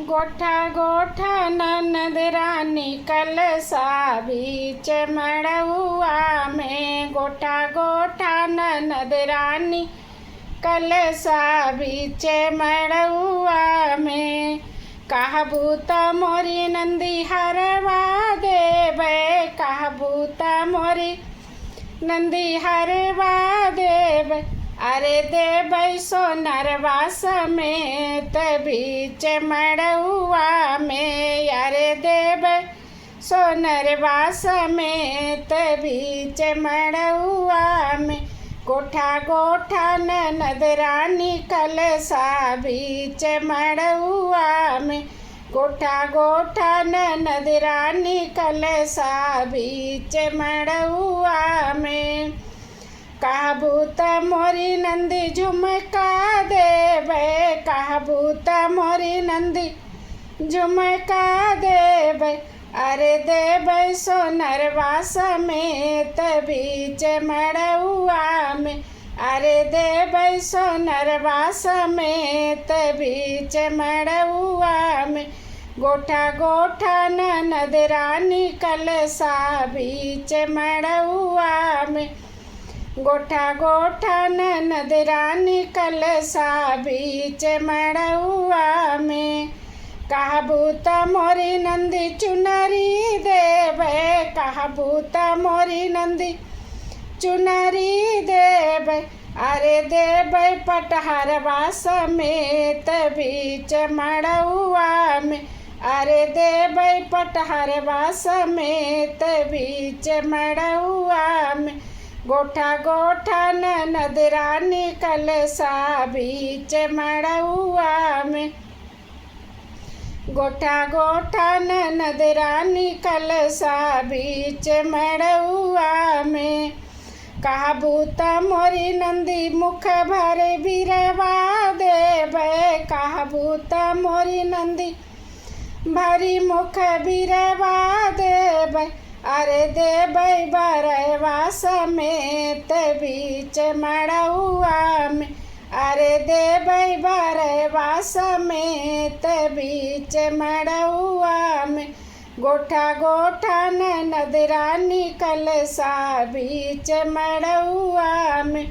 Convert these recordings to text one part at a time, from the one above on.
गोठा गोठा ननद रानी कलसा बीच मड़उआ में। गोठा गोठा ननद रानी कलसा बीच मड़उआ में। कहबू त मोरी नंदी हरवा देवे, कहबू त मोरी नंदी हरवा देवे। अरे देबै सोनरवा समेत बीच मड़उआ में। अरे देबै सोनरवा समेत बीच मड़उआ में। गोठा गोठा ननद रानी कलसा बीच मड़उआ में। गोठा गोठा ननद रानी कलसा बीच मड़उआ में। कहबू त मोरी नंदी झुमका देवे, कहबू त मोरी नंदी झुमका देवे। अरे देवे सोनरवा समेत बीच मड़उआ में। अरे देवे सोनरवा समेत बीच मड़उआ में। गोठा गोठा ननद रानी कलसा बीच मड़उआ में। गोठा गोठा ननद रानी कलसा बीच मड़उआ में। कहबू त मोरी नंदी चुनरी देवे, कहबू त मोरी नंदी चुनरी देवे। अरे देवे पटहरवा समेत बीच मड़उआ में। अरे देवे पटहरवा समेत बीच मड़उआ में। गोठा गोठा ननद रानी कलसा बीच मड़उआ में। गोठा गोठा ननद रानी कलसा बीच मड़उआ में। कहबू त मोरी नंदी मुख भर बिरवा देवे, कहबू त मोरी नंदी भरी मुख बिरवा देवे। अरे देबै बरवा समेत बीच मड़उआ में। अरे देबै बरवा समेत बीच मड़उआ में। गोठा गोठा ननद रानी कलसा बीच मड़उआ में।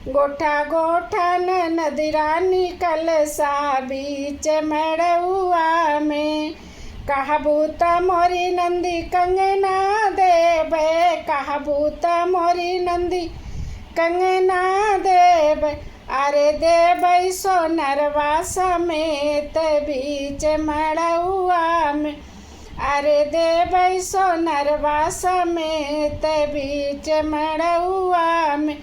गोठा गोठा ननद रानी कलसा बीच मड़उआ में। कहबू त मोरी नंदी कंगना देवे, कहबू त मोरी नंदी कंगना देवे। अरे देबै सोनरवा समेत बीच मड़उआ में। अरे देबै सोनरवा समेत बीच मड़उआ में।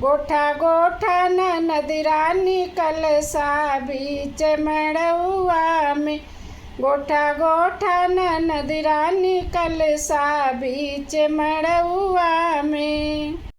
गोठा गोठा ननद रानी कलसा बीच मड़उआ में। गोठा गोठा ननद रानी कलसा बीच मड़उआ में।